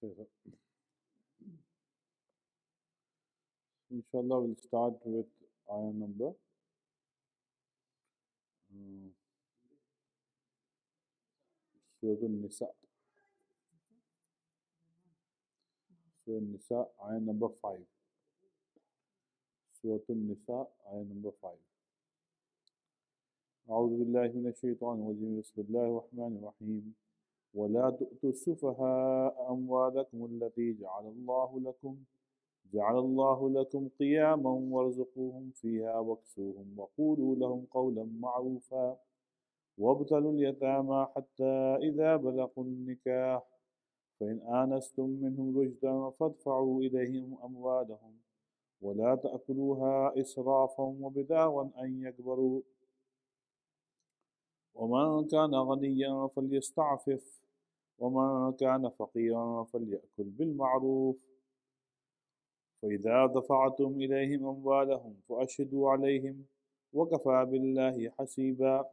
So, inshallah, we'll start with ayah number uh, Surah Nisa. Surah Nisa, ayah number 5. Surah Nisa, ayah number 5. أعوذ بالله من الشيطان الرجيم بسم الله الرحمن الرحيم ولا تؤتوا السفهاء أموالكم التي جعل الله لكم قياما وارزقوهم فيها واكسوهم وقولوا لهم قولا معروفا وابتلوا اليتامى حتى إذا بلغوا النكاح فإن آنستم منهم رشدا فادفعوا إليهم أموالهم ولا تأكلوها إسرافا وبدارا أن يكبروا ومن كان غنيا فليستعفف ومن كان فقيرا فليأكل بالمعروف فإذا دفعتم إليهم أموالهم فأشهدوا عليهم وكفى بالله حسيبا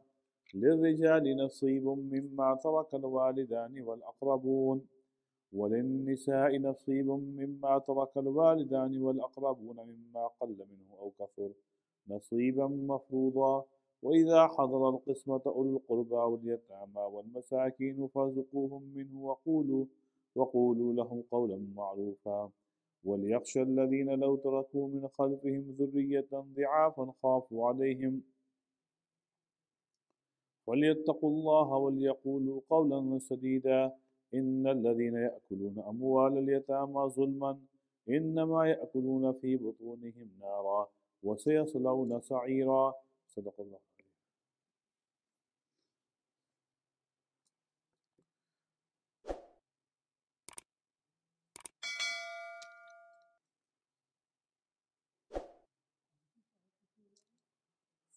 للرجال نصيب مما ترك الوالدان والأقربون وللنساء نصيب مما ترك الوالدان والأقربون مما قل منه أو كثر نصيبا مفروضا وإذا حضر القسمة أولو القربى واليتامى والمساكين فارزقوهم منه وقولوا لهم قولا معروفا وليخشى الذين لو تركوا من خلفهم ذرية ضعافا خافوا عليهم وليتقوا الله وليقولوا قولا سديدا إن الذين يأكلون أموال اليتامى ظلما إنما يأكلون في بطونهم نارا وسيصلون سعيرا صدق الله.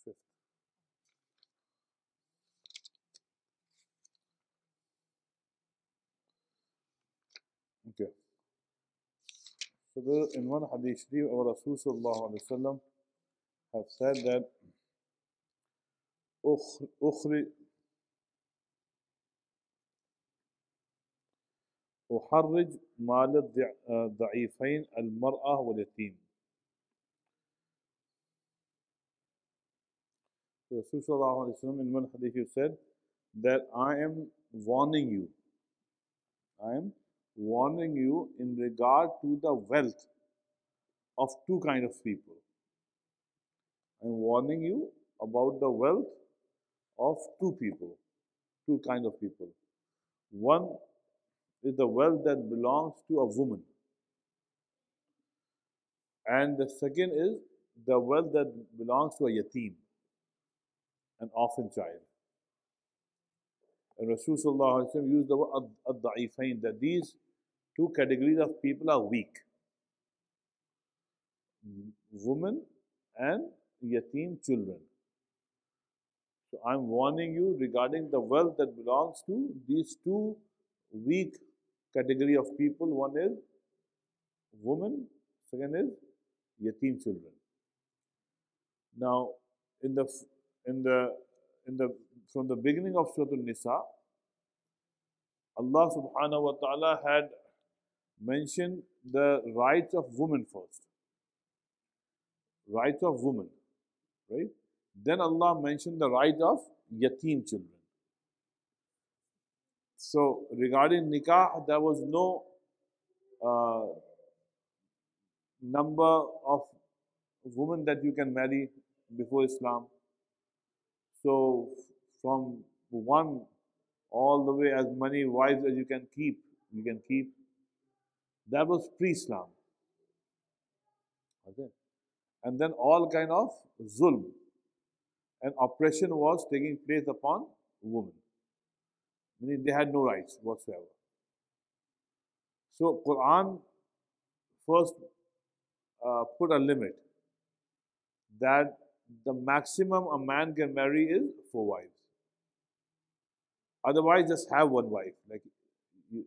Fifth. Okay. So there, in one hadith Sharif, our Rasul sallallahu alaihi wasallam have said that أخرج أحرج مال الضعيفين المرأة واليتيم. So Rasul sallallahu alaihi wasallam in one hadith you said that I am warning you in regard to the wealth of two kind of people. I am warning you about the wealth of two kind of people. One is the wealth that belongs to a woman, and the second is the wealth that belongs to a yatim, an orphan child. And Rasulullah used the word ad-da'ifain, that these two categories of people are weak. Women and yatim children. So I'm warning you regarding the wealth that belongs to these two weak category of people. One is women, second is yatim children. Now, in the in the in the from the beginning of Surah Nisa, Allah subhanahu wa ta'ala had mentioned the rights of women first. Rights of women, right? Then Allah mentioned the right of yatim children. So regarding nikah, there was no uh, number of women that you can marry before Islam. So from one all the way as many wives as you can keep, you can keep. That was pre-Islam. Okay. And then all kind of zulm and oppression was taking place upon women. Meaning they had no rights whatsoever. So Quran first put a limit that the maximum a man can marry is 4 wives. Otherwise, just have one wife. Like you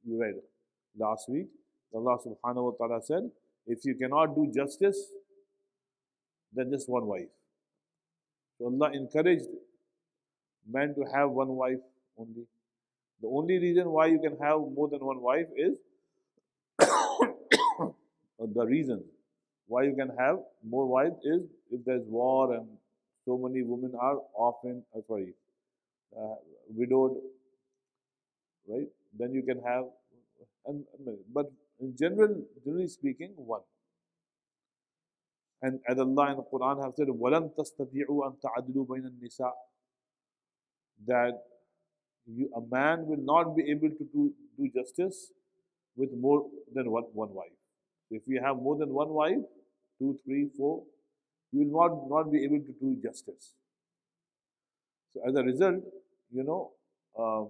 read last week, Allah subhanahu wa ta'ala said, if you cannot do justice, then just one wife. So Allah encouraged men to have one wife only. The only reason why you can have more than one wife is The reason why you can have more wives is if there's war and so many women are often, uh, widowed, right? Then you can have, but in general, generally speaking, one. And as Allah in the Quran have said, وَلَن تَسْتَطِيعُوا أَن تَعْدِلُوا بَيْنَ النِّسَاءِ, that a man will not be able to do justice with more than one wife. If you have more than one wife, two, three, four, you will not be able to do justice. So as a result, you know, um,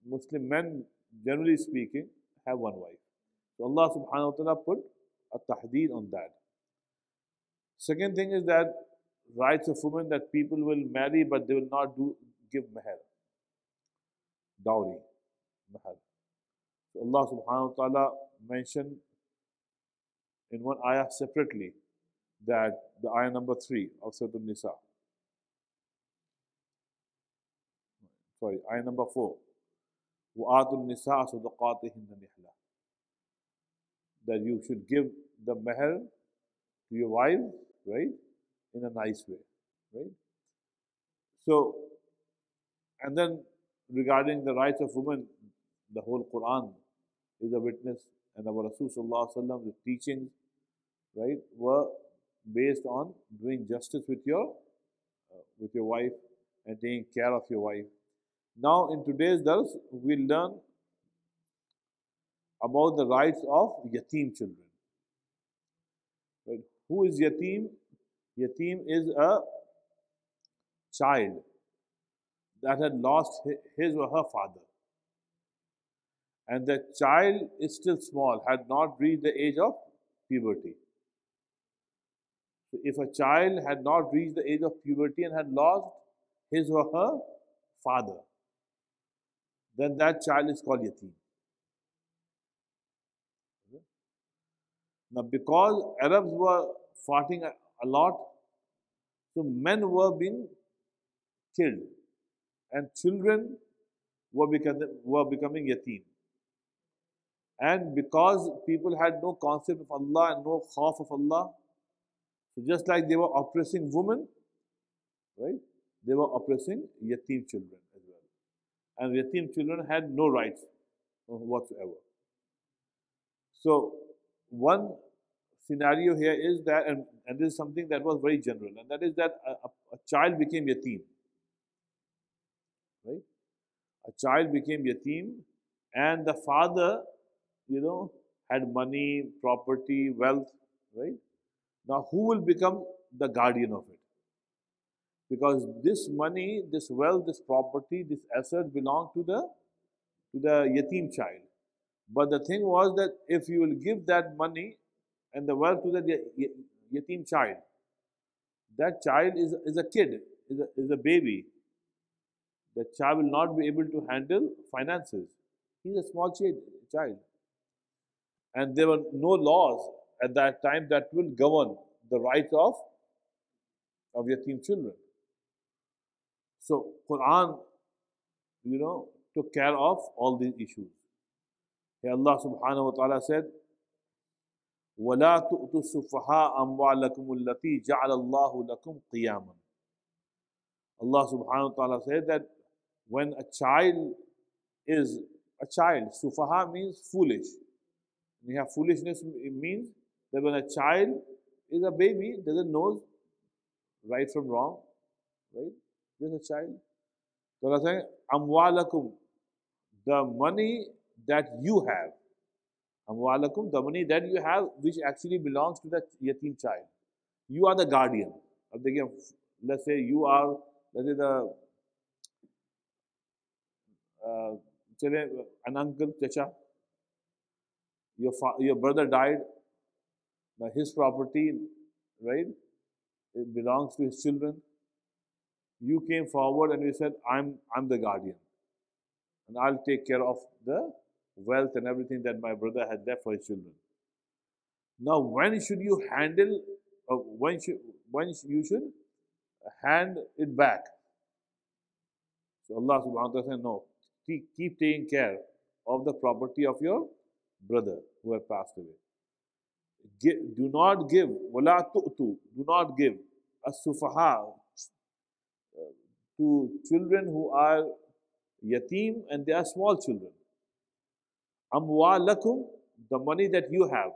Muslim men, generally speaking, have one wife. So Allah subhanahu wa ta'ala put a tahdeed on that. Second thing is that rights of women, that people will marry but they will not give meher, dowry, meher. So Allah subhanahu wa ta'ala mentioned in one ayah separately, that the ayah number 3 of Surah Nisa. Ayah number 4. وَآتُوا النِّسَاءَ صَدَقَاتِهِنَّ نِحْلًا, that you should give the meher to your wife, right, in a nice way, right? So, and then regarding the rights of women, the whole Quran is a witness, and our Rasul sallallahu alaihi wasallam, the teachings, right, were based on doing justice with your wife and taking care of your wife. Now, in today's dars, we learn about the rights of yatim children. Right? Who is yatim? Yatim is a child that had lost his or her father, and the child is still small, had not reached the age of puberty. So if a child had not reached the age of puberty and had lost his or her father, then that child is called yatim. Now, because Arabs were fighting a lot, so men were being killed, and children were becoming yatim. And because people had no concept of Allah and no khawf of Allah, so just like they were oppressing women, right, they were oppressing yatim children as well. And yatim children had no rights whatsoever. So one scenario here is that, and this is something that was very general, and that is that a child became yatim, right? A child became yatim, and the father, had money, property, wealth, right? Now, who will become the guardian of it? Because this money, this wealth, this property, this asset belong to the yatim child. But the thing was that if you will give that money and the wealth to the yatim child, that child is a kid, is a baby. The child will not be able to handle finances. He's a small child. And there were no laws at that time that will govern the rights of yatim children. So Quran, took care of all these issues. Here Allah subhanahu wa ta'ala said, وَلَا تُؤْتُوا السُّفَهَاءَ أَمْوَالَكُمُ الَّتِي جَعَلَ اللَّهُ لَكُمْ قِيَامًا. Allah subhanahu wa ta'ala said that when a child is a child, sufaha means foolish. When you have foolishness, it means that when a child is a baby, doesn't know right from wrong, right? Just a child. So Allah saying, amwalakum, the money that you have, amwalakum, the money that you have, which actually belongs to the yatim child. You are the guardian of the gift. Let's say you are, let's say an uncle, chacha, your brother died, now his property, right, it belongs to his children. You came forward and you said, I'm the guardian, and I'll take care of the wealth and everything that my brother had left for his children. Now, when should you handle, when you should hand it back? So Allah subhanahu wa ta'ala said, no, keep taking care of the property of your brother who had passed away. Do not give. وَلَا تُؤْتُوا. Do not give. As-sufaha, to children who are yatim and they are small children. Amwalakum, the money that you have.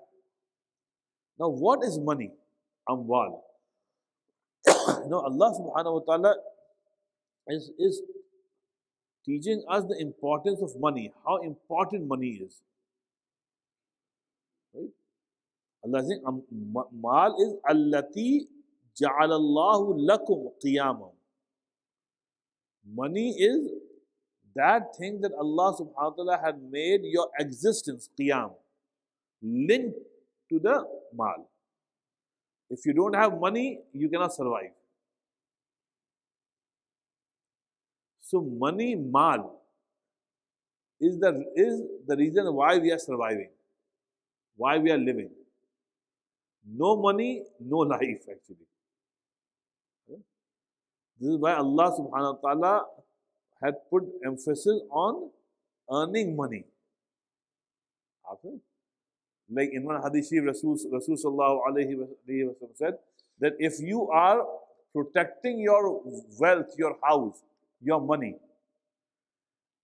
Now, what is money? Amwal. Now, Allah subhanahu wa ta'ala is teaching us the importance of money, how important money is. Right? Allah is saying, Mal is allati ja'alallahu lakum qiyamam. Money is that thing that Allah subhanahu wa ta'ala had made your existence, qiyam, linked to the mal. If you don't have money, you cannot survive. So money, mal, is the reason why we are surviving, why we are living. No money, no life actually. This is why Allah subhanahu wa ta'ala had put emphasis on earning money. Okay? Like in one hadith, Rasul sallallahu alayhi wa sallam said that if you are protecting your wealth, your house, your money,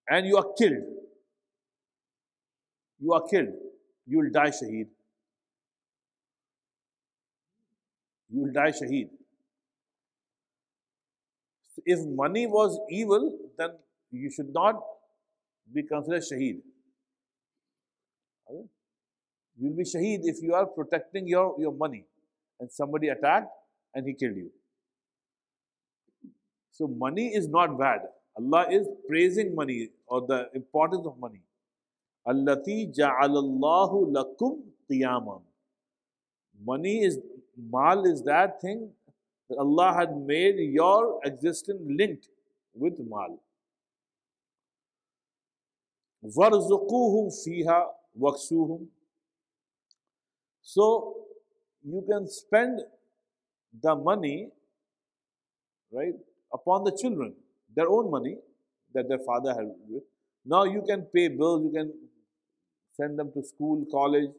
and you are killed, you will die shaheed. You will die shaheed. If money was evil, then you should not be considered shaheed. Okay? You will be shaheed if you are protecting your money and somebody attacked and he killed you. So money is not bad. Allah is praising money or the importance of money. Allati ja'alallahu lakum qiyamam. Money is, mal is that thing that Allah had made your existence linked with mal. وَارْزُقُوهُمْ فِيهَا وَاكْسُوهُمْ. So you can spend the money, right, upon the children, their own money that their father had with. Now you can pay bills, you can send them to school, college,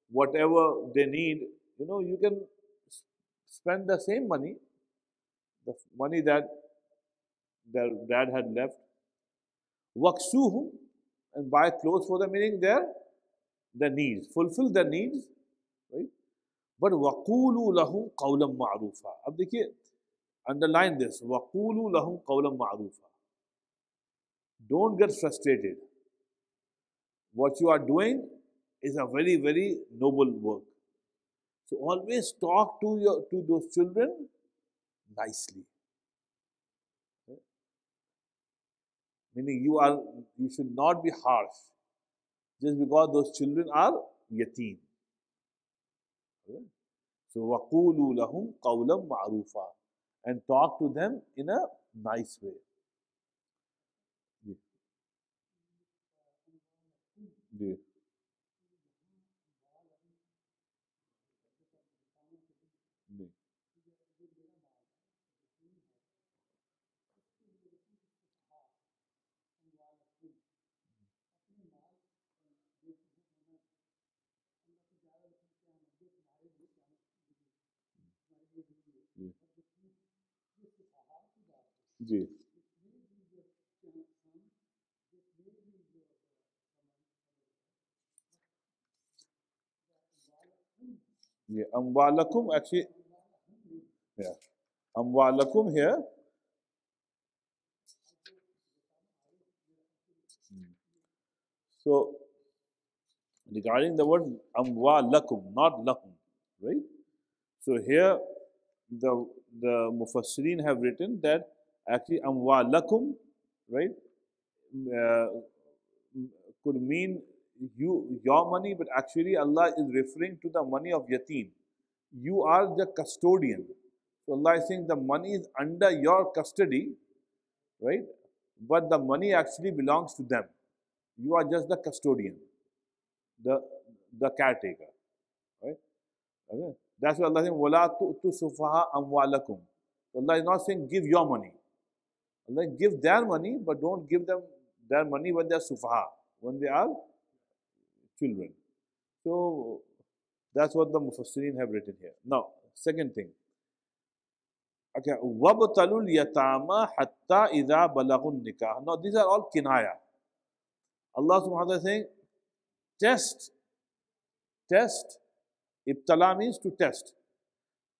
whatever they need. You can spend the same money, the money that their dad had left. Waksuhum, and buy clothes for them, meaning their needs, fulfill their needs, right? But waqulu lahum qawlan ma'rufa. Ab dekhiye, underline this. Waqulu lahum qawlan ma'rufa. Don't get frustrated. What you are doing is a very, very noble work. So always talk to those children nicely. Okay? Meaning you should not be harsh just because those children are yateen. Okay? So waqulu lahum qawlan ma'rufa, and talk to them in a nice way. Ji ji ji ji ji amwalakum, actually, yeah, amwalakum here. So regarding the word amwalakum, not lakum, right? So here the mufassirin have written that actually amwalakum, right, uh, could mean your money, but actually Allah is referring to the money of yatim. You are the custodian. So Allah is saying the money is under your custody, right? But the money actually belongs to them. You are just the custodian, the caretaker, right? Okay. That's why Allah is saying, "Wala tu'tu sufaha amwalakum." Allah is not saying give your money. Allah give their money, but don't give them their money when they are sufaha, when they are children. So That's what the Mufassirin have written here. Now, second thing. Okay, وَابْتَلُوا الْيَتَامَى حَتَّى إِذَا بَلَغُوا النِّكَاحَ. Now, these are all kinaya. Allah subhanahu wa ta'ala is saying, test, test. Ibtala means to test.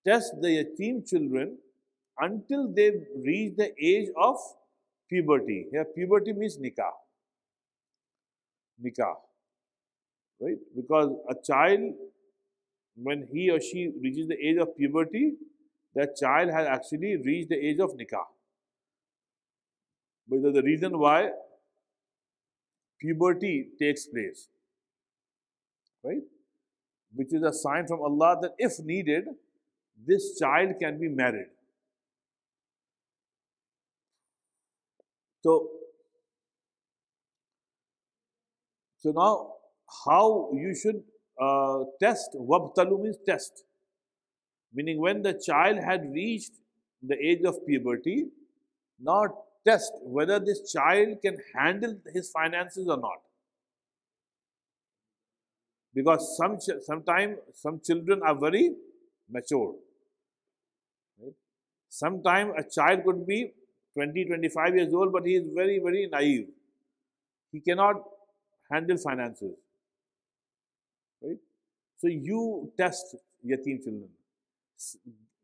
Test the yatim children until they reach the age of puberty. Here, puberty means nikah. Nikah. Right? Because a child, when he or she reaches the age of puberty, that child has actually reached the age of nikah. Because the reason why puberty takes place, right? Which is a sign from Allah that if needed, this child can be married. So now how you should test? Wabtalu means test. Meaning when the child had reached the age of puberty, now test whether this child can handle his finances or not. Because sometimes some children are very mature. Right? Sometimes a child could be 20, 25 years old, but he is very, very naive. He cannot handle finances. Right? So you test yatim children.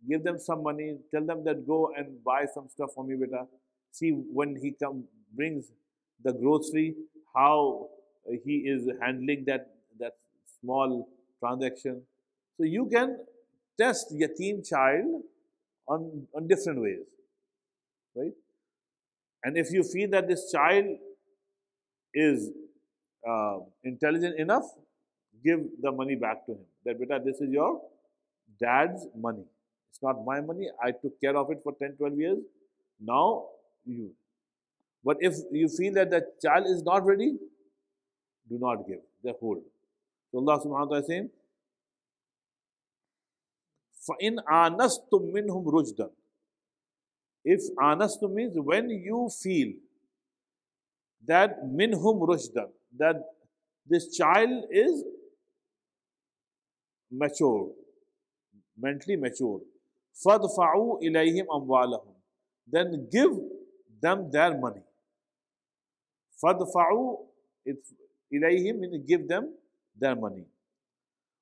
Give them some money, tell them that go and buy some stuff for me, beta. See when he brings the grocery, how he is handling that small transaction. So you can test yatim child on different ways, right? And if you feel that this child is intelligent enough, give the money back to him. That beta, this is your dad's money. It's not my money. I took care of it for 10, 12 years. Now you. But if you feel that the child is not ready, do not give. Just hold. So Allah subhanahu wa ta'ala is saying, فَإِنْ آنَسْتُم مِّنْهُمْ رُشْدًا. If anastum means when you feel that minhum rushdan, that this child is mature, mentally mature, فَادْفَعُوا إِلَيْهِمْ أَمْوَالَهُمْ. Then give them their money. فَادْفَعُوا إِلَيْهِمْ means give them their money.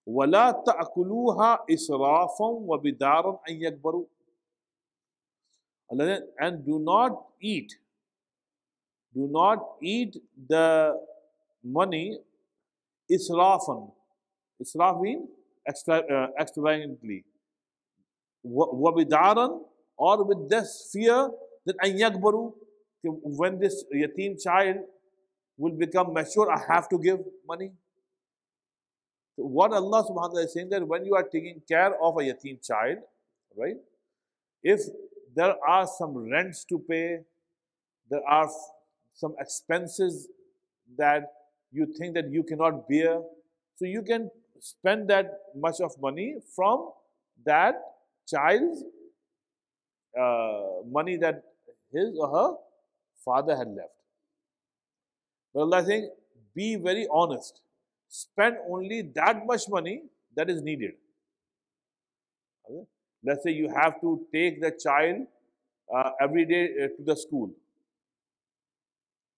وَلَا تَأْكُلُوهَا إِسْرَافًا وَبِدَارًا أَن يَكْبَرُوا. And do not eat the money israfan. Israf means extravagantly. Wabidaran, or with this fear that an yakbaru, when this yatim child will become mature, I have to give money. So what Allah subhanahu wa ta'ala is saying, that when you are taking care of a yatim child, right, if there are some rents to pay, there are some expenses that you think that you cannot bear, so you can spend that much of money from that child's money that his or her father had left. But Allah is saying, be very honest. Spend only that much money that is needed. Okay? Let's say you have to take the child every day to the school.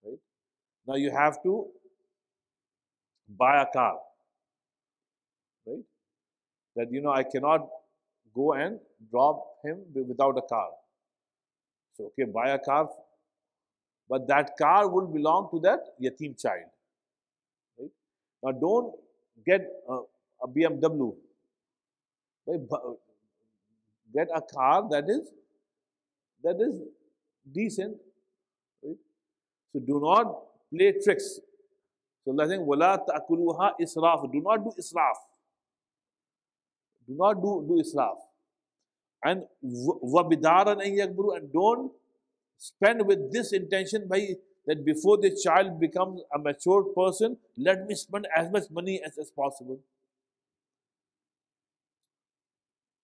Right? Now you have to buy a car. Right? That I cannot go and drop him without a car. So okay, buy a car, but that car will belong to that yatim child. Right? Now don't get a BMW. Right? Get a car that is decent. Right? So do not play tricks. So Allah is saying, وَلَا تَأْكُلُوهَا إِسْرَافًا. Do not do israf. Do not do israf. And وَبِدَارًا أَن يَكْبَرُوا. And don't spend with this intention that before the child becomes a mature person, let me spend as much money as possible.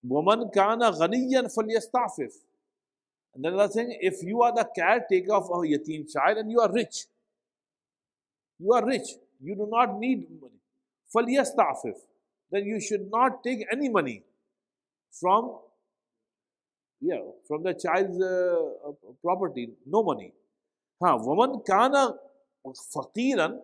وَمَنْ كَانَ غَنِيًّا فَلْيَسْتَعْفِفْ. And then Allah is saying, if you are the caretaker of a yatim child and you are rich, you do not need money. فَلْيَسْتَعْفِفْ. then you should not take any money from, yeah, from the child's property. No money. وَمَنْ كَانَ فَقِيرًا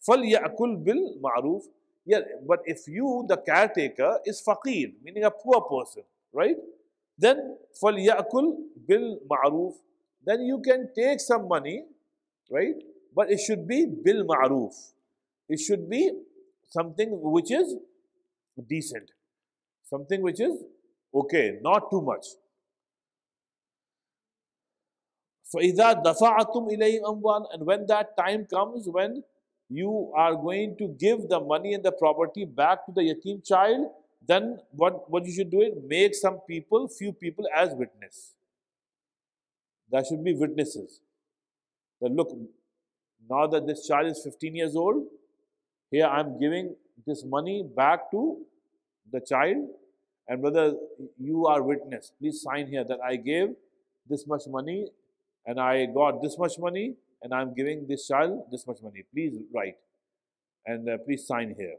فَلْيَأْكُلْ بِالْمَعْرُوفِ. Yeah, but if you, the caretaker, is faqir, meaning a poor person, right? Then فَلْيَأْكُلْ بِالْمَعْرُوفِ. Then you can take some money, right? But it should be bil ma'roof. It should be something which is decent, something which is okay, not too much. فَإِذَا دَفَعْتُمْ إِلَيْهِمْ أَمْوَالًا. And when that time comes, when you are going to give the money and the property back to the yatim child, then what you should do is make some people, few people as witness. There should be witnesses. That look, now that this child is 15 years old, here I am giving this money back to the child, and brother, you are witness. Please sign here that I gave this much money and I got this much money and I am giving this child this much money. Please write and please sign here.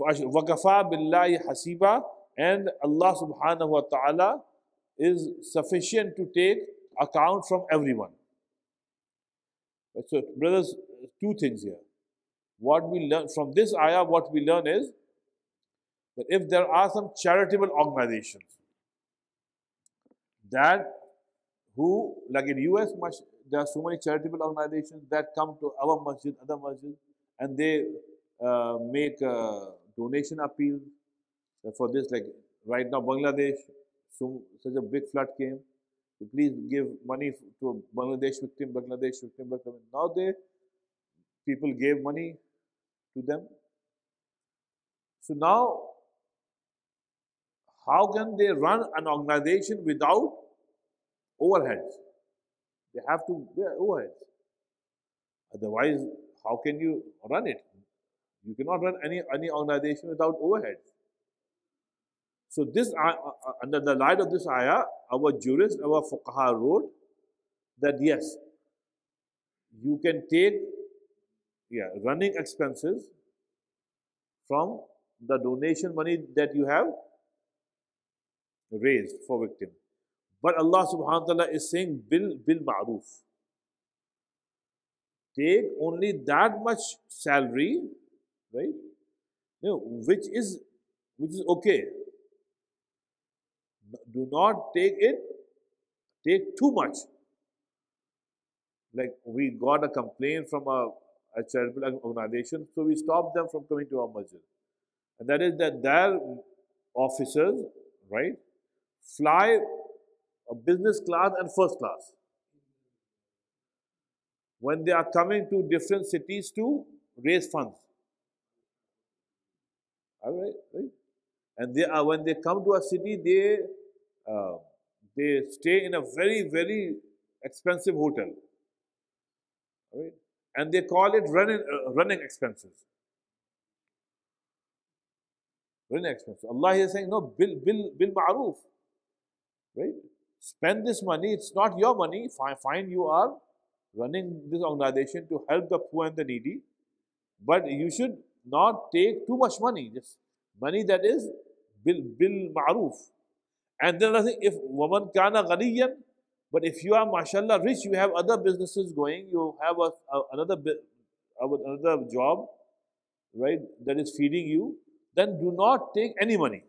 وَكَفَى بِاللَّهِ حَسِيبًا. And Allah subhanahu wa ta'ala is sufficient to take account from everyone. So, brothers, two things here. What we learn from this ayah, what we learn is that if there are some charitable organizations that who, like in US, there are so many charitable organizations that come to our masjid, other masjid, and they make donation appeals for this. Like right now, Bangladesh, such a big flood came. Please give money to Bangladesh victim. Now people gave money to them. So now, how can they run an organization without overheads? They have to bear overheads. Otherwise, how can you run it? You cannot run any organization without overheads. So this, under the light of this ayah, our jurists, our fuqaha wrote that yes, you can take running expenses from the donation money that you have raised for victim. But Allah subhanahu wa ta'ala is saying bil ma'roof. Take only that much salary, right? Which is okay. Do not take too much. Like we got a complaint from a charitable organization, so we stopped them from coming to our masjid. And that is that their officers, right, fly a business class and first class when they are coming to different cities to raise funds. All right, right? And when they come to a city, they stay in a very, very expensive hotel. Right? And they call it running expenses. Running expenses. Allah is saying, no, bil ma'roof. Right? Spend this money, it's not your money. Fine, you are running this organization to help the poor and the needy. But you should not take too much money. Just money that is bil ma'roof. And then another thing, if woman kana ghaniyan, but if you are mashallah rich, you have other businesses going, you have another job, right, that is feeding you, then do not take any money.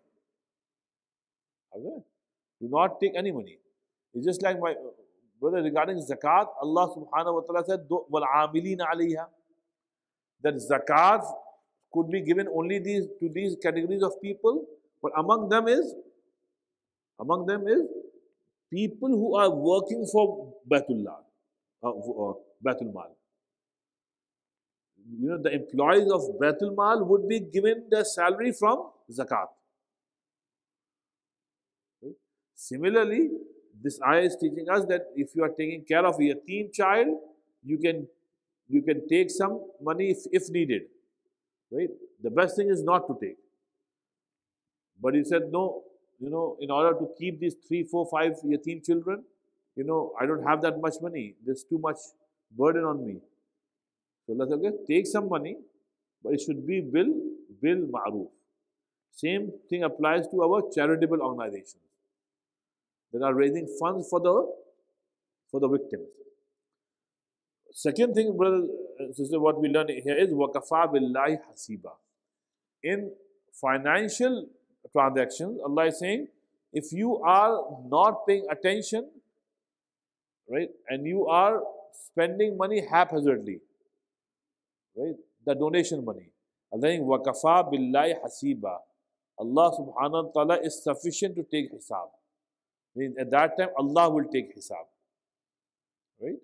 Okay? Do not take any money. It's just like my brother regarding zakat, Allah subhanahu wa ta'ala said, وَالْعَامِلِينَ عَلَيْهَا, that zakat could be given only to these categories of people, but among them is people who are working for Baitul Mal. The employees of Baitul Mal would be given their salary from zakat. Right? Similarly, this ayah is teaching us that if you are taking care of a yatim child, you can take some money if needed. Right? The best thing is not to take. But he said, no, in order to keep these 3, 4, 5 yatim children, I don't have that much money. There's too much burden on me. So Allah said, okay, take some money, but it should be bil ma'roof. Same thing applies to our charitable organizations that are raising funds for the victims. Second thing, brother and sister, what we learn here is wakafa billahi hasiba. In financial transactions, Allah is saying, if you are not paying attention, right, and you are spending money haphazardly, right, the donation money, Allah is saying, wakafa billahi hasiba. Allah subhanahu wa ta'ala is sufficient to take hisab. Means at that time, Allah will take hisab. Right?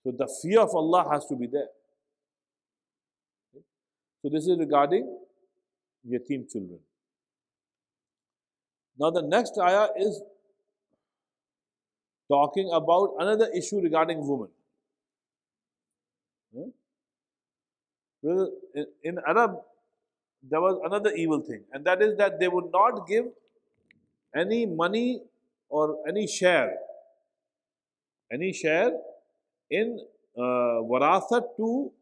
So the fear of Allah has to be there. Okay? So this is regarding yatim children. Now the next ayah is talking about another issue regarding women. In Arab, there was another evil thing, and that is that they would not give any money or any share in warasat to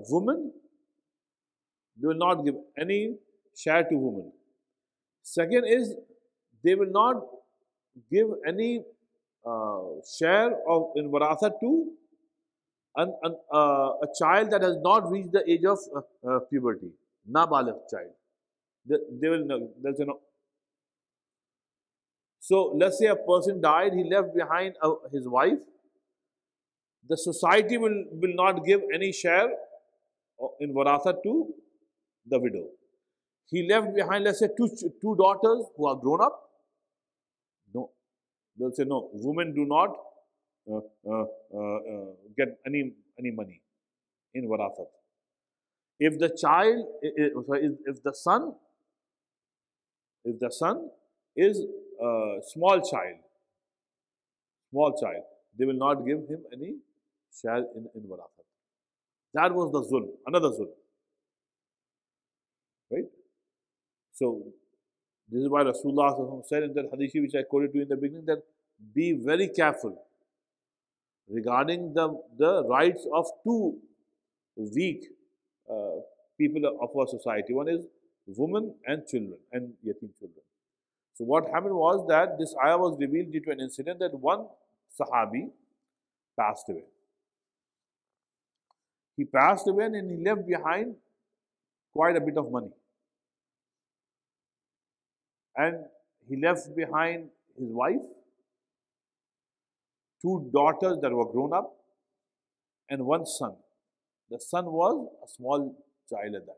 women. They will not give any share to women. Second is, they will not give any share of in warasat to a child that has not reached the age of puberty, nabaligh child. They will know. So let's say a person died, he left behind his wife. The society will not give any share in warasat to the widow. He left behind, let's say, two daughters who are grown up. No, they'll say no. Women do not get any money in warasat. If the child, if the son is a small child, they will not give him any share in warasat. That was the zulm, another zulm. Right? So, this is why Rasulullah said in that hadith which I quoted to you in the beginning, that be very careful regarding the rights of two weak people of our society. One is women and children, and yatim children. So what happened was that this ayah was revealed due to an incident that one Sahabi passed away. He passed away and he left behind quite a bit of money. And he left behind his wife, two daughters that were grown up, and one son. The son was a small child at that time.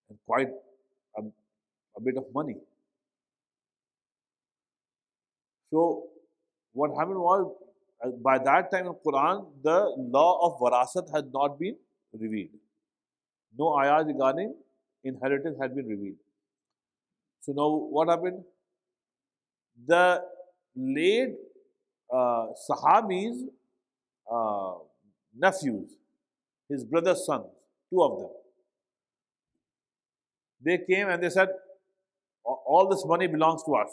And quite a bit of money. So, what happened was, by that time in Quran, the law of warasat had not been revealed. No ayah regarding inheritance had been revealed. So now what happened? The late Sahabi's nephews, his brother's sons, two of them, they came and they said, all this money belongs to us.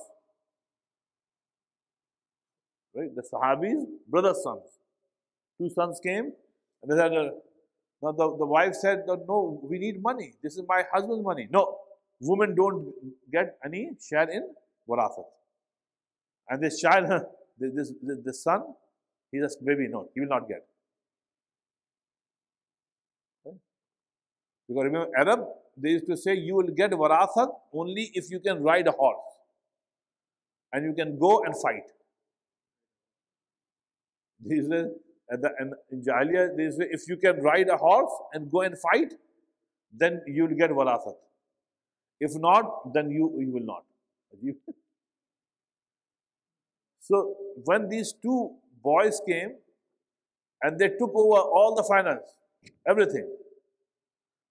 Right? The Sahabi's brother's sons. Two sons came and they said, now the wife said, no, we need money. This is my husband's money. No, women don't get any share in warasat. And this child, this son, he's a baby. No, he will not get. Okay? Because remember, Arab, they used to say, you will get warasat only if you can ride a horse. And you can go and fight. These days, in Jahiliyyah, they say, if you can ride a horse and go and fight, then you will get warasat. If not, then you will not. So, when these two boys came and they took over all the finance, everything.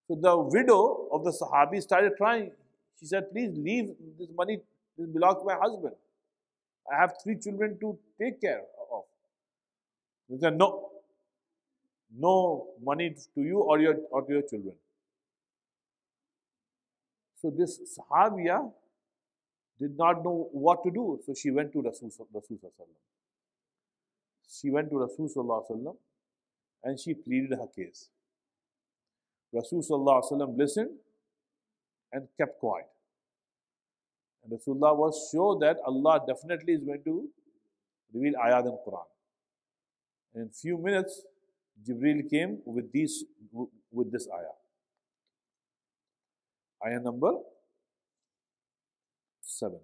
So, the widow of the Sahabi started crying. She said, please leave this money, this belongs to my husband. I have 3 children to take care of. They said, no money to you or to your children. So this Sahabiya did not know what to do. So she went to Rasul. She went to Rasul and she pleaded her case. Rasulullah listened and kept quiet. And Rasulullah was sure that Allah definitely is going to reveal ayat in Quran. In a few minutes, Jibreel came with this ayah. Ayah number 7.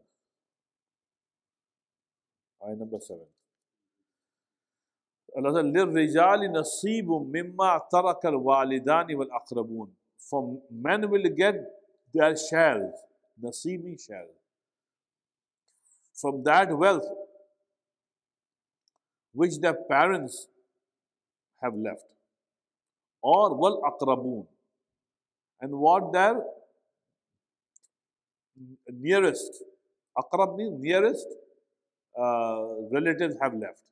Ayah number 7. Allah said, لِلرِّجَالِ نَصِيبٌ مِمَّا تَرَكَ الْوَالِدَانِ وَالْأَقْرَبُونَ. For men will get their shares, nasib means share, from that wealth which their parents have left, or wal aqrabun, and what their nearest, aqrab means nearest relatives have left.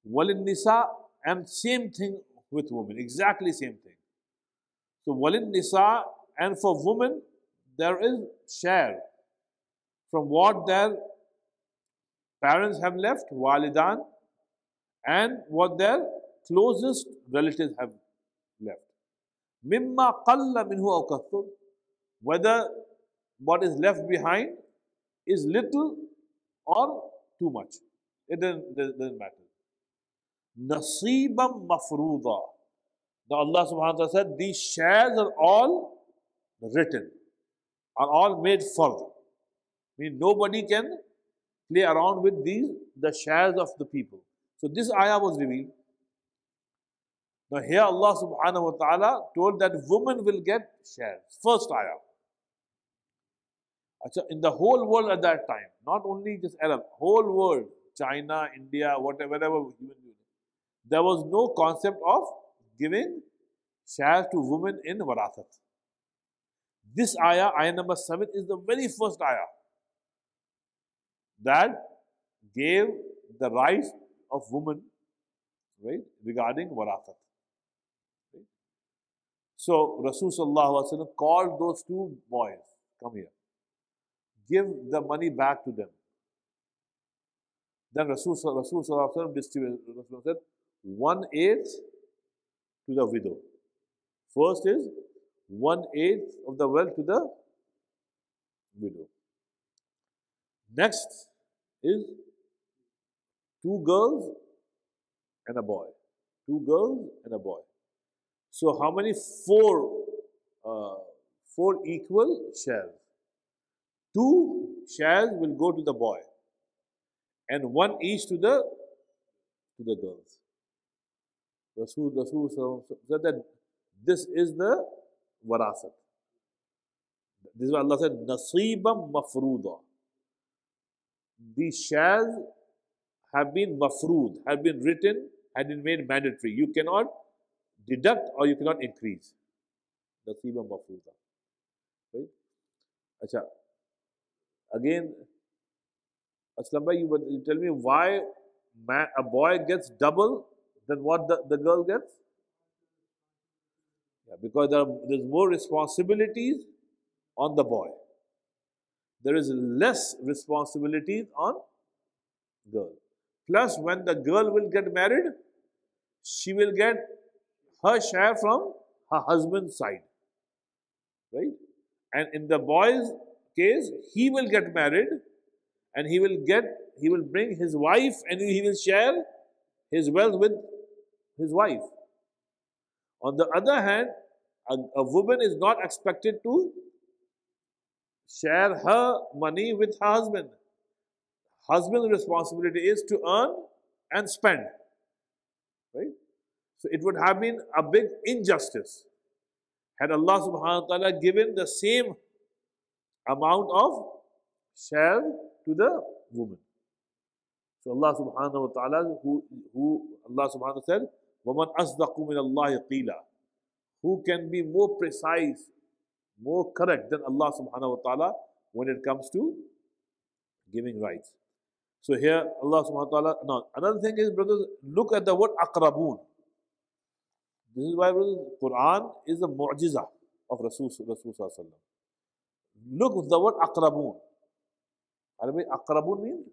Walin Nisa, and same thing with women, exactly same thing. So Walin Nisa, and for women there is share from what their parents have left, walidan, and what their closest relatives have left. Mimma qalla minhu aw kathur, whether what is left behind is little or too much. It doesn't matter. Nasibam mafruda. Now Allah subhanahu wa ta'ala said, these shares are all written, are all made fard. I mean, nobody can play around with the shares of the people. So this ayah was revealed. Now here Allah subhanahu wa ta'ala told that women will get shares. First ayah. In the whole world at that time, not only just Arab, whole world, China, India, whatever, there was no concept of giving shares to women in warasat. This ayah, ayah number 7, is the very first ayah that gave the rights of women, right, regarding warasat. Right? So Rasulullah called those two boys, come here, give the money back to them. Then Rasulullah distributed, Rasulullah said, 1/8 to the widow. First is 1/8 of the wealth to the widow. Next is 2 girls and a boy. 2 girls and a boy. So how many? 4 equal shares. 2 shares will go to the boy, and 1 each to the girls. Rasul said that this is the warasat. This is what Allah said, nasibam mafruda. These shares have been mafrood, have been written, have been made mandatory. You cannot deduct or you cannot increase. Nasibam mafruda. Right? Acha. Again, Aslam bhai, you tell me why a boy gets double than what the girl gets? Yeah, because there's more responsibilities on the boy. There is less responsibilities on girl. Plus, when the girl will get married, she will get her share from her husband's side. Right? And in the boy's case, he will get married and he will bring his wife and he will share his wealth with his wife. On the other hand, a woman is not expected to share her money with her husband. Husband's responsibility is to earn and spend. Right? So it would have been a big injustice had Allah subhanahu wa ta'ala given the same amount of share to the woman. So Allah subhanahu wa ta'ala, who Allah subhanahu wa ta'ala said, وَمَنْ أَصْدَقُ مِنَ اللَّهِ قِيلًا. Who can be more precise, more correct than Allah subhanahu wa ta'ala when it comes to giving rights. So here Allah subhanahu wa ta'ala, now another thing is, brothers, look at the word aqrabun. This is why, brothers, Quran is the mu'jiza of Rasul sallallahu alaihi wasallam. Look at the word aqrabun. Aqrabun means?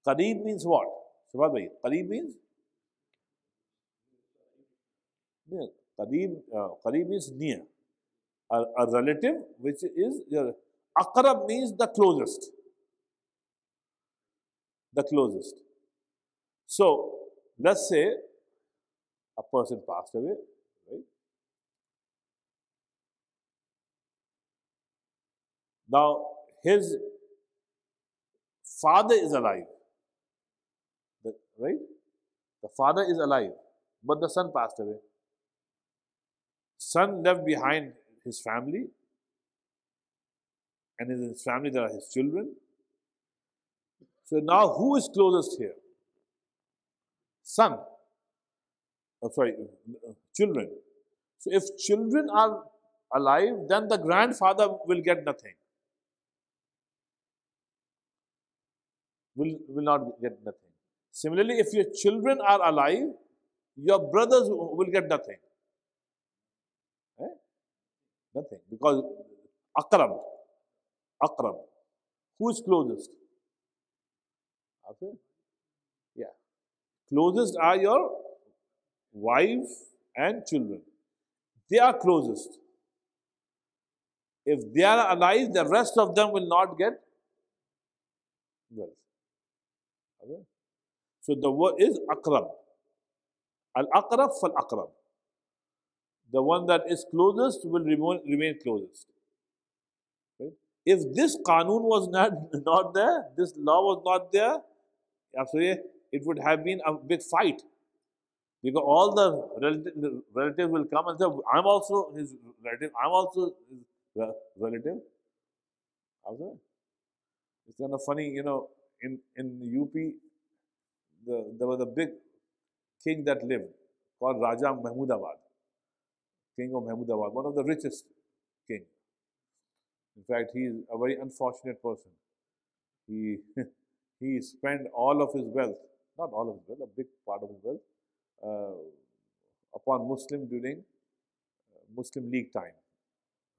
Qareeb means what? Shabbat bhai, Qareeb means Near. Qareeb is near. A relative which is your aqrab means the closest. The closest. So let's say a person passed away, right? Now his father is alive, right? The father is alive, but the son passed away. Son left behind his family, and in his family there are his children. So now who is closest here? Son. Oh, sorry, children. So if children are alive, then the grandfather will get nothing. Will not get nothing. Similarly, if your children are alive, your brothers will get nothing. Eh? Nothing. Because akrab, akrab. Who is closest? Okay. Yeah. Closest are your wife and children. They are closest. If they are alive, the rest of them will not get wealth. Okay. So the word is akrab. Al-aqrab fal-aqrab. The one that is closest will remain closest. Right? If this qanun was not there, this law was not there, absolutely, it would have been a big fight. Because all the relatives will come and say, I'm also his relative, I'm also his relative. Okay? It's kind of funny, in UP, there was a big king that lived called Raja Mahmudabad, king of Mahmudabad, one of the richest king. In fact, he is a very unfortunate person. He he spent all of his wealth, not all of his wealth, a big part of his wealth, uh, upon Muslim during Muslim League time,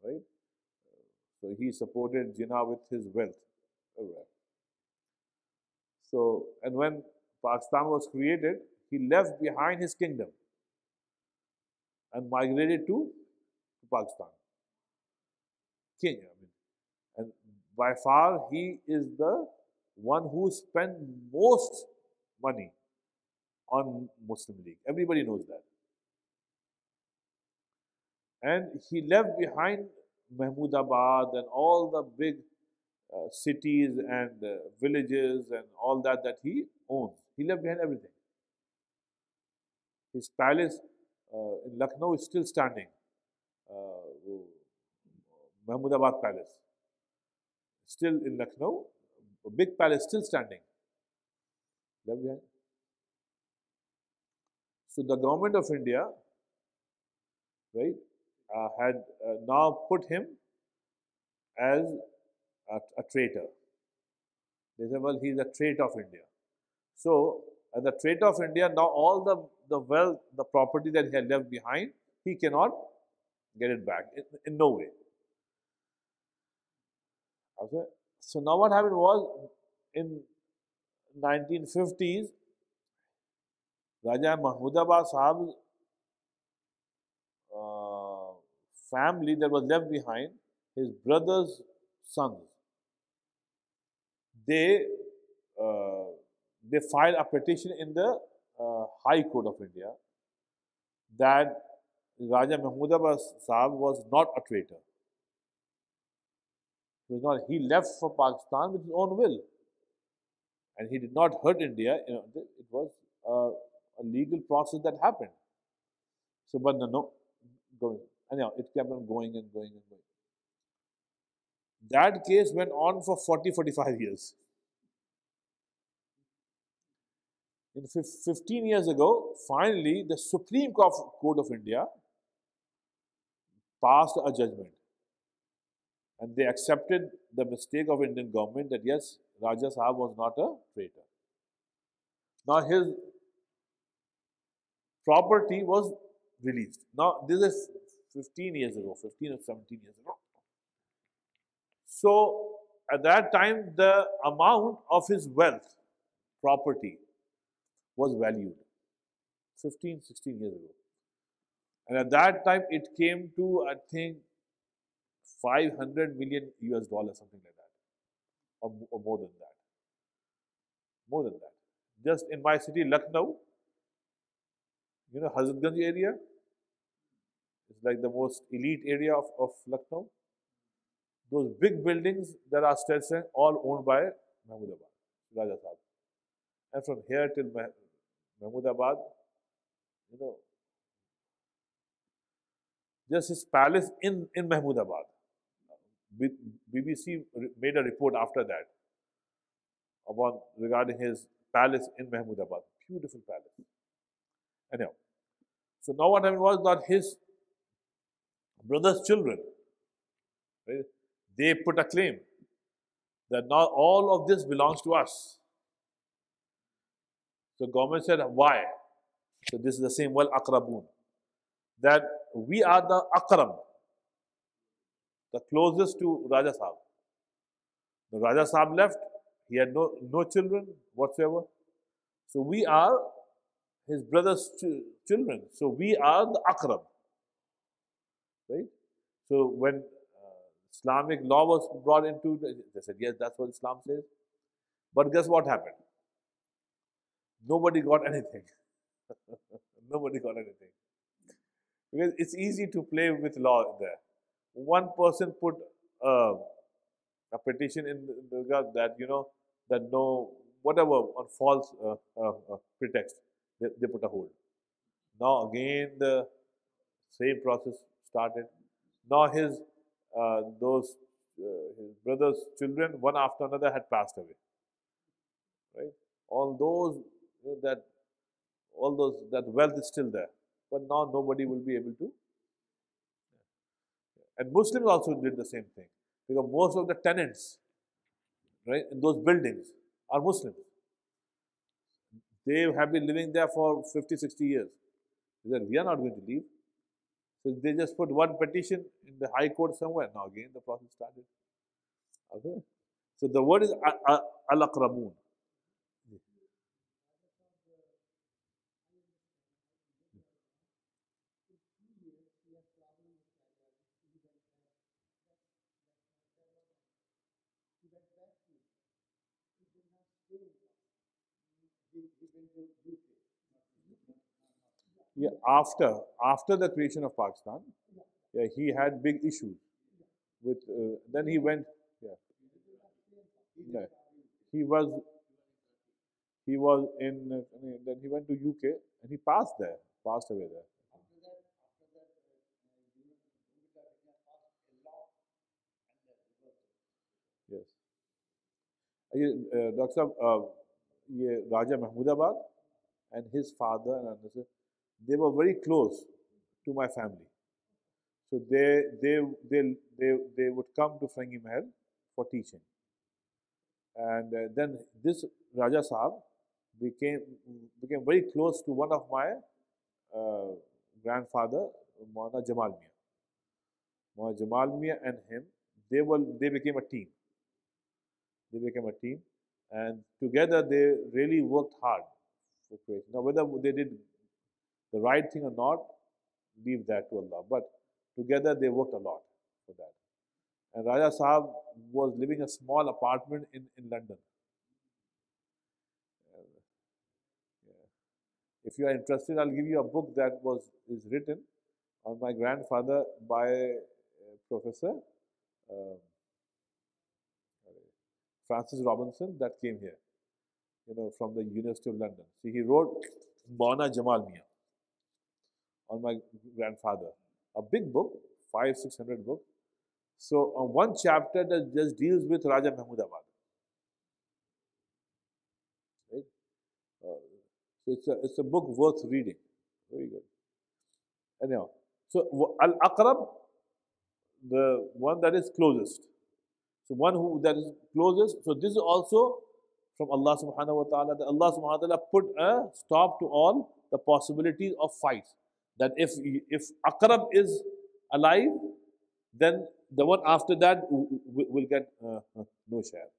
right? So he supported Jinnah with his wealth. So, and when Pakistan was created, he left behind his kingdom and migrated to Pakistan. King, I mean. And by far, he is the one who spent most money on Muslim League. Everybody knows that. And he left behind Mahmudabad and all the big cities and villages and all that he owns. He left behind everything. His palace in Lucknow is still standing. Uh, Mahmudabad Palace. Still in Lucknow, a big palace still standing. Left behind. So the government of India, right, had now put him as a traitor. They said, well, he's a traitor of India. So, as a traitor of India, now all the wealth, the property that he had left behind, he cannot get it back in no way. Okay. So now what happened was in 1950s, Raja Mahmudabad Sahab's family that was left behind, his brother's sons, they uh, they filed a petition in the High Court of India that Raja Mahmudabad Sahab was not a traitor. He left for Pakistan with his own will, and he did not hurt India. It was a legal process that happened. So, but no, going. Anyhow, it kept on going and going and going. That case went on for 40, 45 years. In 15 years ago, finally, the Supreme Court of India passed a judgment. And they accepted the mistake of Indian government that yes, Raja Sahab was not a traitor. Now his property was released. Now this is 15 years ago, 15 or 17 years ago. So at that time, the amount of his wealth, property, was valued 15, 16 years ago. And at that time, it came to, I think, 500 million US dollars, something like that, or more than that. More than that. Just in my city, Lucknow, Hazratganj area is like the most elite area of Lucknow. Those big buildings that are still standing, all owned by Mahmudabad, Raja Sahib. And from here till Mahmudabad, you know, just his palace in Mahmudabad. BBC made a report after that about regarding his palace in Mahmudabad. Beautiful palace. Anyhow, so now what happened was that his brother's children, right, they put a claim that now all of this belongs to us. So government said, why? So this is the same, wal aqrabun, that we are the aqrab, the closest to Raja Sahib. The Raja Sahib left, he had no children whatsoever. So we are his brother's children. So we are the aqrab. Right? So when Islamic law was brought into, they said, yes, that's what Islam says. But guess what happened? Nobody got anything. Nobody got anything. Because it's easy to play with law there. One person put a petition in the regard that, that no, whatever, on false pretext, they put a hold. Now again the same process started. Now his brother's children, one after another, had passed away. Right? All those that wealth is still there, but now nobody will be able to. And Muslims also did the same thing, because most of the tenants, right, in those buildings are Muslims. They have been living there for 50, 60 years. They said, we are not going to leave. So they just put one petition in the High Court somewhere. Now again the process started. Okay. So the word is al-aqrabun. Yeah, after the creation of Pakistan, yeah, he had big issues with. Then he went. Yeah, yeah. He was in. Then he went to UK and he passed away there. Yes. Dr. Saab, Raja Mahmudabad and his father and others, they were very close to my family. So they would come to Frangi Mahal for teaching. And then this Raja Sahab became very close to one of my uh, grandfather, Maulana Jamal Mia. Maulana Jamal Mia and him, they became a team. They became a team, and together they really worked hard for creation. Now, whether they did the right thing or not, leave that to Allah. But together they worked a lot for that. And Raja Sahab was living a small apartment in London. If you are interested, I'll give you a book that is written on my grandfather by Professor uh, Francis Robinson that came here, from the University of London. So he wrote Maulana Jamal Mia on my grandfather, a big book, 500-600 book. So one chapter that just deals with Raja Mahmudabad. Right? So it's a book worth reading. Very good. Anyhow, so Al-Aqrab, the one that is closest. So one who that is closest. So this is also from Allah subhanahu wa ta'ala. That Allah subhanahu wa ta'ala put a stop to all the possibilities of fights. That if Aqrab is alive, then the one after that will get no share.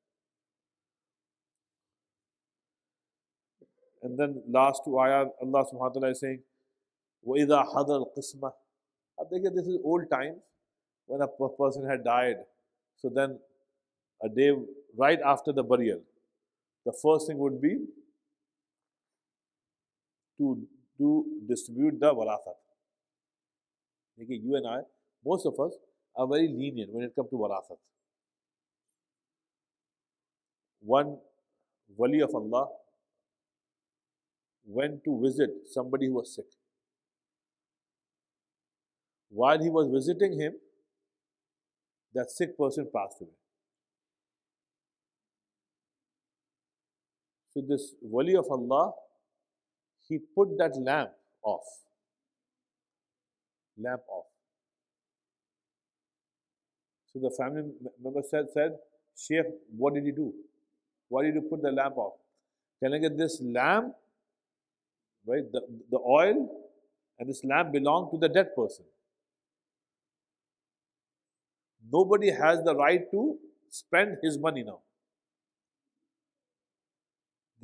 And then last two ayah, Allah subhanahu wa ta'ala is saying, وَإِذَا حَضَرَ الْقِسْمَةِ. I think this is old times when a person had died. So then a day right after the burial, the first thing would be to distribute the warasat. You and I, most of us, are very lenient when it comes to warasat. One wali of Allah went to visit somebody who was sick. While he was visiting him, that sick person passed away. So this wali of Allah, he put that lamp off. Lamp off. So the family member said, Sheikh, what did you do? Why did you put the lamp off? Can I get this lamp, right? The oil and this lamp belong to the dead person. Nobody has the right to spend his money now.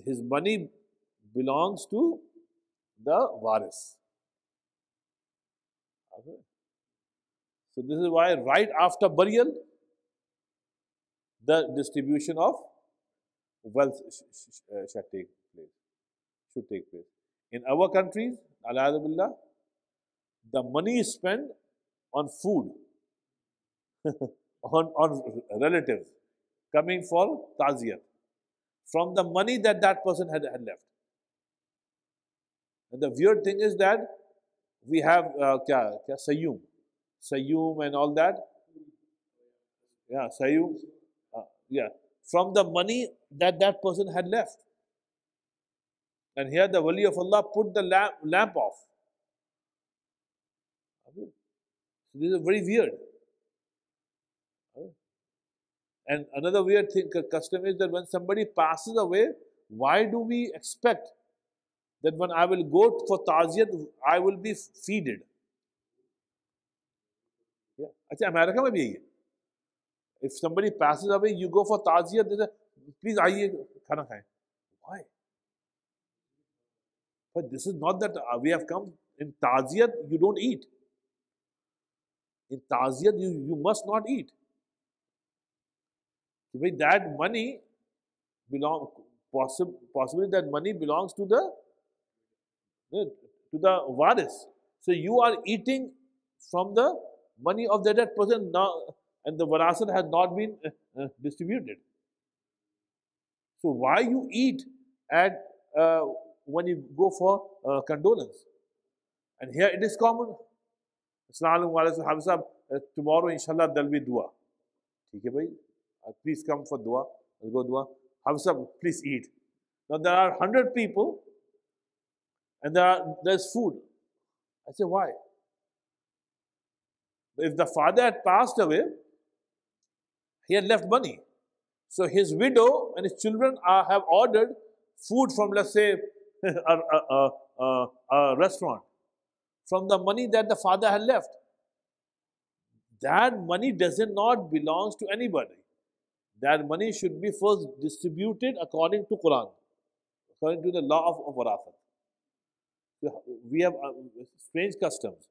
His money belongs to the waris. Okay. So this is why right after burial, the distribution of wealth should take place. In our countries, alhamdulillah, the money is spent on food, on relatives coming for taziyat from the money that person had left. And the weird thing is that we have Sayyum and all that. Yeah, Sayyum. Yeah, from the money that person had left. And here the wali of Allah put the lamp off. So this is very weird. And another weird thing, custom is that when somebody passes away, why do we expect that when I will go for ta'ziyat, I will be feeded? Yeah. Achha, America mein bhi yahi hai. If somebody passes away, you go for ta'ziyat, they say, please aaiye, khana khaye. Why? But this is not that we have come in ta'ziyat, you don't eat. In ta'ziyat, you must not eat. That money possibly that money belongs to the waris. So you are eating from the money of the dead person now, and the warasat has not been distributed. So why you eat at when you go for condolence? And here it is common. Assalamu alaikum, tomorrow inshallah there will be dua. Okay, bhai? Please come for dua. I'll go dua. Hafsab, please eat. Now there are 100 people and there's food. I say, why? If the father had passed away, he had left money. So his widow and his children have ordered food from, let's say, a restaurant, from the money that the father had left. That money does not belong to anybody. That money should be first distributed according to Quran, according to the law of warasat. We have strange customs.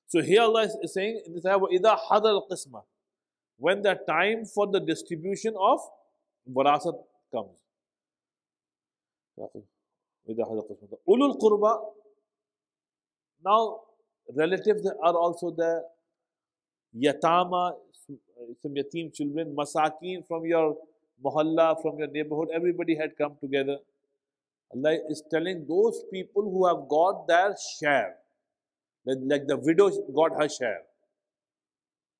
So here Allah is saying in this ayah, وَإِذَا حَضَرَ الْقِسْمَةِ, when the time for the distribution of warasat comes. Ulul Qurba, now relatives are also there. Yatama, some yatim children, masakin from your mohalla, from your neighborhood, everybody had come together. Allah is telling those people who have got their share, like the widow got her share,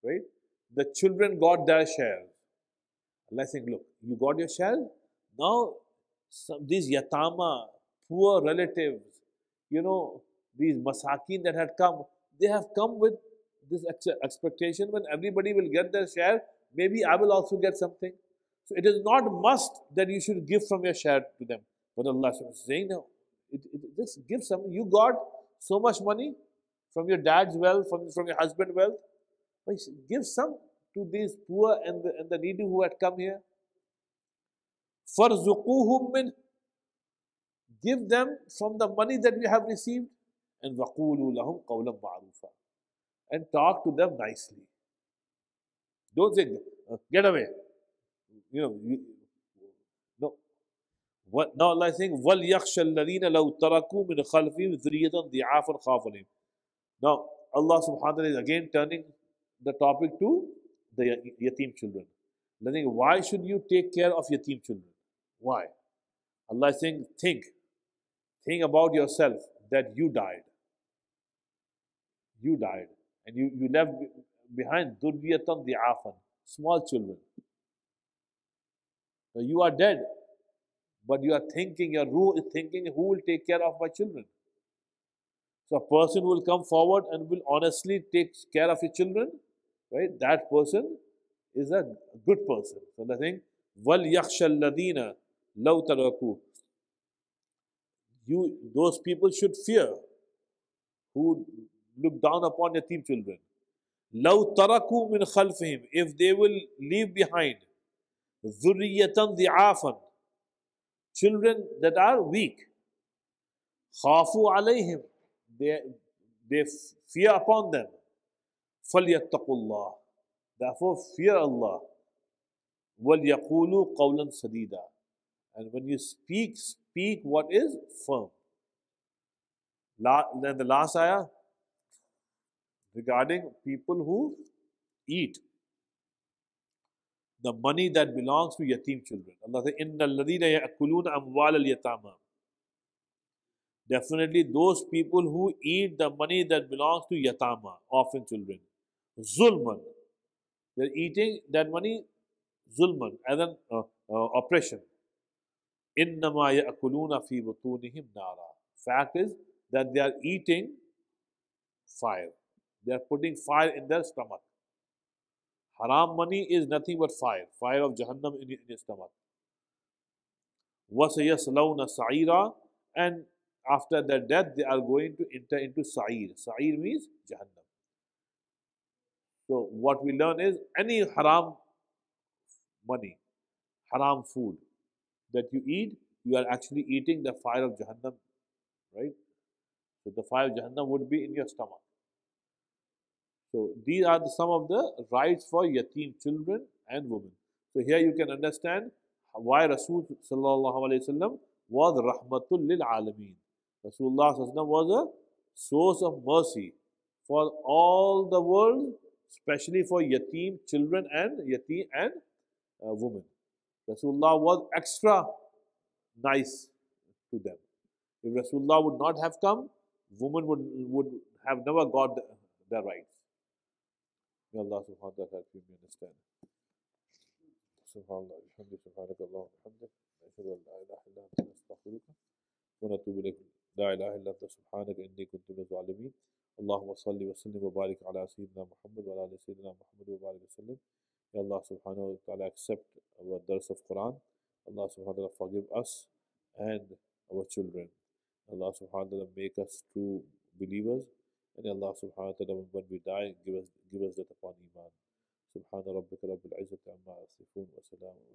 right? The children got their share. Allah is saying, look, you got your share, now these yatama, poor relatives, these masakin that had come, they have come with this expectation when everybody will get their share, maybe I will also get something. So it is not must that you should give from your share to them. But Allah is saying, no, just give some. You got so much money from your dad's wealth, from your husband's wealth. Give some to these poor and the needy who had come here. فَارْزُقُوهُمْ مِنْ, give them from the money that we have received. and وَقُولُوا لَهُمْ قَوْلًا مَعْرُوفًا, and talk to them nicely. Don't say, get away. No. What, now Allah is saying, وَلْيَخْشَ الَّذِينَ لَوْ تَرَكُوا مِنْ خَلْفِهِمْ ذُرِّيَّةً ضِعَافًا خَافُوا عَلَيْهِمْ. Now, Allah subhanahu wa ta'ala is again turning the topic to the yatim children. Allah is saying, why should you take care of yatim children? Why? Allah is saying, think about yourself that you died. You died. And you left behind dhurriyatan di'afan, small children. So you are dead, but you are thinking, your ruh is thinking, who will take care of my children? So a person will come forward and will honestly take care of his children, right? That person is a good person. So the thing, وَلْيَخْشَ الَّذِينَ لَوْ تَرَكُوا, those people should fear who look down upon yatim children. لَوْ تَرَكُوا مِنْ خَلْفِهِمْ, if they will leave behind ذُرِّيَّةً ضِعَافًا, children that are weak. خَافُوا عَلَيْهِمْ, they fear upon them. فَلْيَتَّقُوا اللَّهِ, therefore fear Allah. وَلْيَقُولُوا قَوْلًا سَدِيدًا, and when you speak what is firm. Then the last ayah regarding people who eat the money that belongs to yatim children. Allah says, إِنَّ الَّذِينَ يَأْكُلُونَ أَمْوَالَ الْيَتَامَى, definitely those people who eat the money that belongs to yatama, orphan children. Zulman, they're eating that money zulman, as an oppression. إِنَّمَا يَأْكُلُونَ فِي بُطُونِهِمْ نَارًا, fact is that they are eating fire. They are putting fire in their stomach. Haram money is nothing but fire of Jahannam in your stomach. وَسَيَصْلَوْنَ سَعِيرًا, and after their death they are going to enter into Sa'ir. Sa'ir means Jahannam. So what we learn is, any haram money, haram food that you eat, you are actually eating the fire of Jahannam, right? So the fire of Jahannam would be in your stomach. So these are some of the rights for yatim children and women. So here you can understand why Rasul sallallahu alaihi wasallam was rahmatul lil alameen. Rasulullah sallallahu alaihi wasallam was a source of mercy for all the world, especially for yatim children and yatim and women. Rasulullah was extra nice to them. If Rasulullah would not have come, women would have never got their rights. May Allah subhanahu wa ta'ala help you understand. Subhanallah, alhamdulillah, subhanakallah, alhamdulillah, ashhadu an la ilaha illa anta astaghfiruka wa atubu ilayk. La ilaha illa anta subhanaka inni kuntu minaz zalimin. Allahumma salli wa sallim wa barik ala sayyidina Muhammad wa ala sayyidina Muhammad wa barik wa sallim. May Allah subhanahu wa ta'ala accept our dars of Quran. Allah subhanahu wa ta'ala forgive us and our children. Allah subhanahu wa ta'ala make us true believers. And Allah subhanahu wa ta'ala, when we die, give us that upon Iman. Subhana rabbika rabbil izzati amma yasifun wa salamun